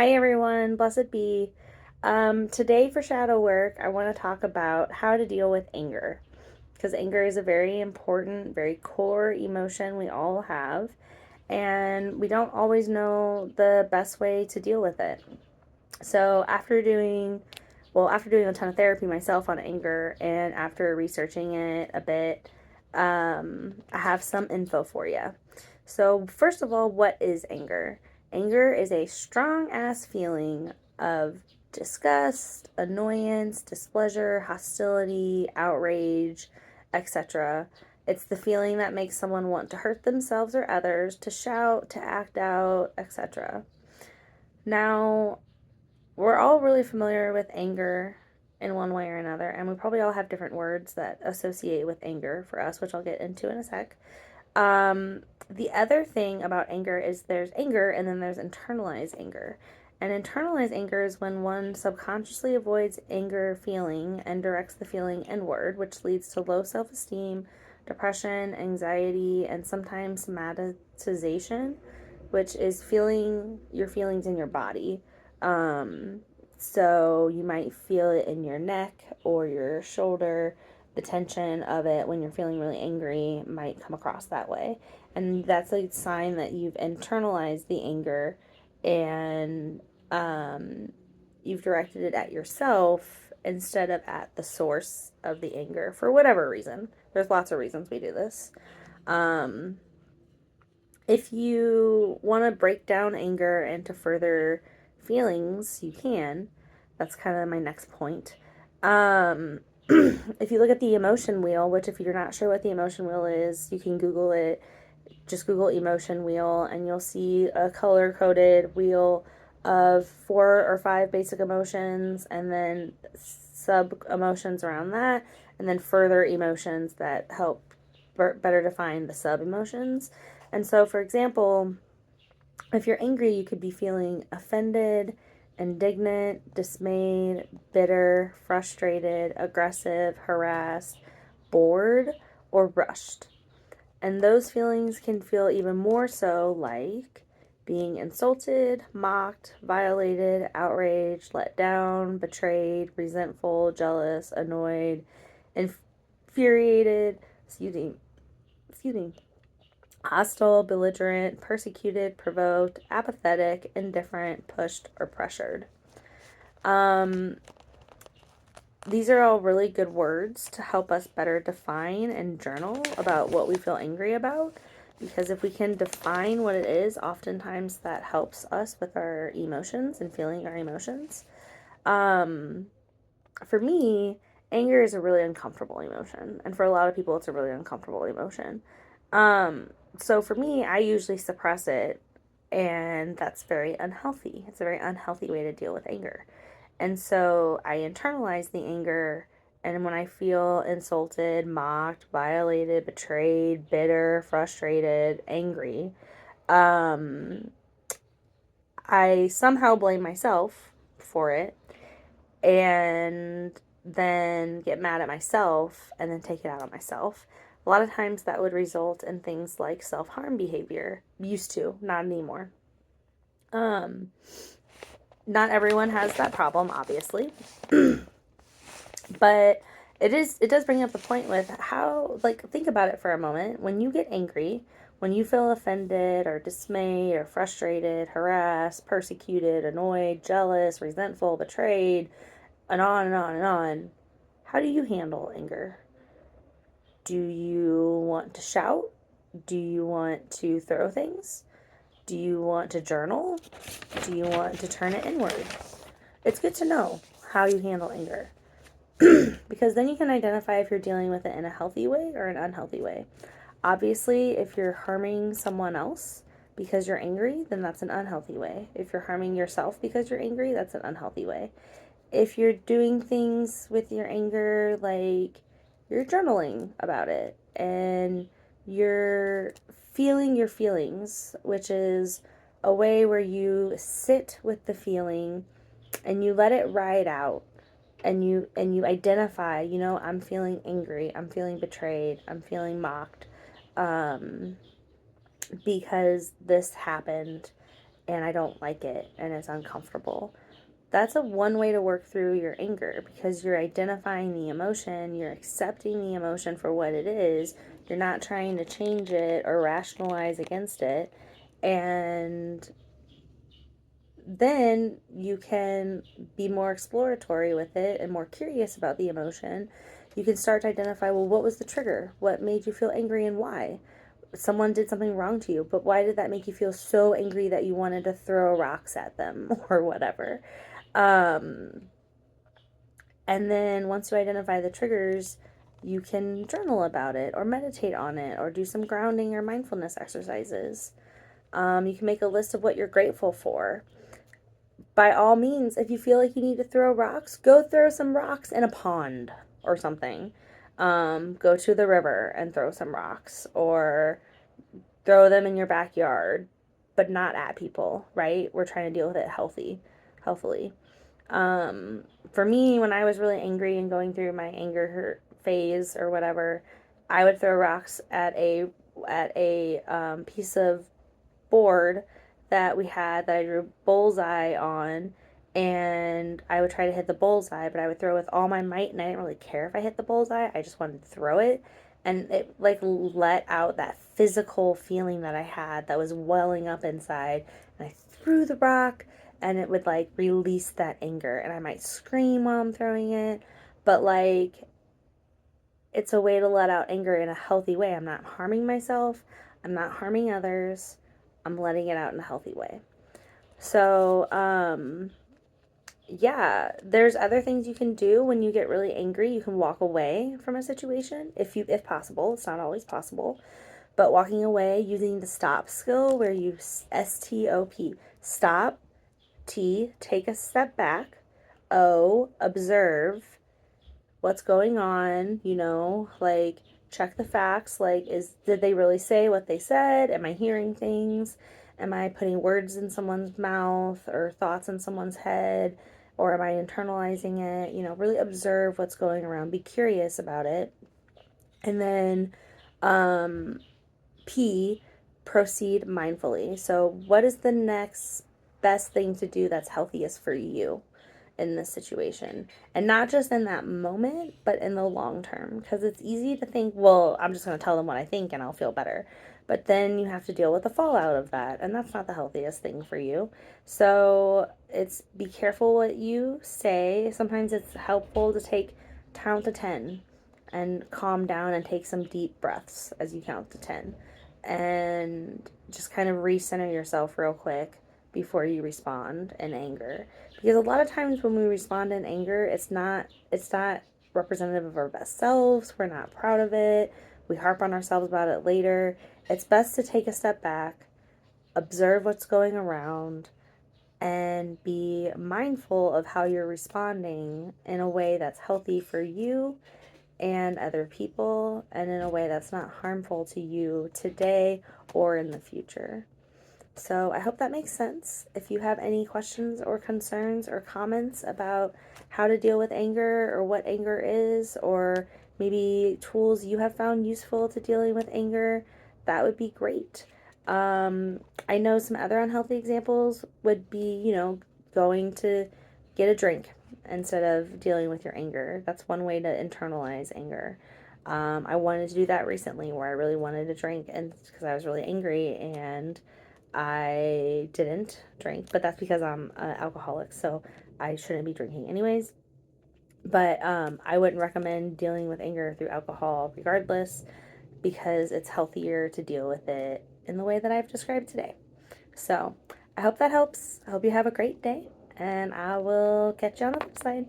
Hi everyone, blessed be. Today for shadow work, I want to talk about how to deal with anger because anger is a very important, very core emotion we all have, and we don't always know the best way to deal with it. So, after doing a ton of therapy myself on anger and after researching it a bit, I have some info for you. So, first of all, what is anger? Anger is a strong ass feeling of disgust, annoyance, displeasure, hostility, outrage, etc. It's the feeling that makes someone want to hurt themselves or others, to shout, to act out, etc. Now, we're all really familiar with anger in one way or another, and we probably all have different words that associate with anger for us, which I'll get into in a sec. The other thing about anger is there's anger and then there's internalized anger. And internalized anger is when one subconsciously avoids anger feeling and directs the feeling inward, which leads to low self esteem, depression, anxiety, and sometimes somatization, which is feeling your feelings in your body. Um, so you might feel it in your neck or your shoulder. The tension of it when you're feeling really angry might come across that way. And that's a sign that you've internalized the anger and you've directed it at yourself instead of at the source of the anger for whatever reason. There's lots of reasons we do this. Um, if you want to break down anger into further feelings, you can. That's kind of my next point. If you look at the emotion wheel, which if you're not sure what the emotion wheel is, you can Google it. Just Google emotion wheel, and you'll see a color coded wheel of 4 or 5 basic emotions, and then sub emotions around that, and then further emotions that help better define the sub emotions. And so, for example, if you're angry, you could be feeling offended, indignant, dismayed, bitter, frustrated, aggressive, harassed, bored, or rushed. And those feelings can feel even more so like being insulted, mocked, violated, outraged, let down, betrayed, resentful, jealous, annoyed, infuriated, excuse me, hostile, belligerent, persecuted, provoked, apathetic, indifferent, pushed, or pressured. Um, these are all really good words to help us better define and journal about what we feel angry about. Because if we can define what it is, oftentimes that helps us with our emotions and feeling our emotions. Um, for me, anger is a really uncomfortable emotion. And for a lot of people, it's a really uncomfortable emotion. Um, so for me, I usually suppress it, and that's very unhealthy. It's a very unhealthy way to deal with anger. And so I internalize the anger, and when I feel insulted, mocked, violated, betrayed, bitter, frustrated, angry, um, I somehow blame myself for it and then get mad at myself and then take it out on myself. A lot of times that would result in things like self harm behavior. Used to, not anymore. Um, Not everyone has that problem, obviously. But it does bring up the point with how, like, think about it for a moment. When you get angry, when you feel offended or dismayed or frustrated, harassed, persecuted, annoyed, jealous, resentful, betrayed, and on and on and on, how do you handle anger? Do you want to shout? Do you want to throw things? Do you want to journal? Do you want to turn it inward? It's good to know how you handle anger because then you can identify if you're dealing with it in a healthy way or an unhealthy way. Obviously, if you're harming someone else because you're angry, then that's an unhealthy way. If you're harming yourself because you're angry, that's an unhealthy way. If you're doing things with your anger, like you're journaling about it and you're feeling your feelings, which is a way where you sit with the feeling and you let it ride out, and you identify, I'm feeling angry, I'm feeling betrayed, I'm feeling mocked, um, because this happened, and I don't like it and it's uncomfortable. That's a one way to work through your anger, because you're identifying the emotion, you're accepting the emotion for what it is, you're not trying to change it or rationalize against it. And then you can be more exploratory with it and more curious about the emotion. You can start to identify, well, what was the trigger? What made you feel angry and why? Someone did something wrong to you, but why did that make you feel so angry that you wanted to throw rocks at them or whatever? Um, and then once you identify the triggers, you can journal about it or meditate on it or do some grounding or mindfulness exercises. You can make a list of what you're grateful for. By all means, if you feel like you need to throw rocks, go throw some rocks in a pond or something. Go to the river and throw some rocks, or throw them in your backyard, but not at people, right? We're trying to deal with it healthily. Um, for me, when I was really angry and going through my anger phase or whatever, I would throw rocks at a piece of board that we had that I drew bullseye on, and I would try to hit the bullseye, but I would throw with all my might, and I didn't really care if I hit the bullseye. I just wanted to throw it, and it like let out that physical feeling that I had that was welling up inside, and I threw the rock, and it would like release that anger, and I might scream while I'm throwing it, but like it's a way to let out anger in a healthy way. I'm not harming myself, I'm not harming others, I'm letting it out in a healthy way. So, yeah, there's other things you can do when you get really angry. You can walk away from a situation if possible. It's not always possible, but walking away using the stop skill, where you STOP, stop, T, take a step back, O, observe what's going on, like check the facts, like did they really say what they said? Am I hearing things? Am I putting words in someone's mouth or thoughts in someone's head? Or am I internalizing it? Really observe what's going around. Be curious about it. And then um, P, proceed mindfully. So, what is the next best thing to do that's healthiest for you in this situation? And not just in that moment, but in the long term. Because it's easy to think, well, I'm just going to tell them what I think and I'll feel better. But then you have to deal with the fallout of that. And that's not the healthiest thing for you. So, it's be careful what you say. Sometimes it's helpful to count to 10 and calm down and take some deep breaths as you count to 10, and just kind of recenter yourself real quick before you respond in anger, because a lot of times when we respond in anger, it's not representative of our best selves. We're not proud of it. We harp on ourselves about it later. It's best to take a step back, observe what's going around, and be mindful of how you're responding in a way that's healthy for you and other people, and in a way that's not harmful to you today or in the future. So I hope that makes sense. If you have any questions or concerns or comments about how to deal with anger or what anger is, or maybe tools you have found useful to dealing with anger, that would be great. I know some other unhealthy examples would be, going to get a drink instead of dealing with your anger. That's one way to internalize anger. I wanted to do that recently, where I really wanted to drink, and because I was really angry, and I didn't drink, but that's because I'm an alcoholic, so I shouldn't be drinking anyways. But I wouldn't recommend dealing with anger through alcohol regardless, because it's healthier to deal with it in the way that I've described today. So I hope that helps. I hope you have a great day, and I will catch you on the flip side.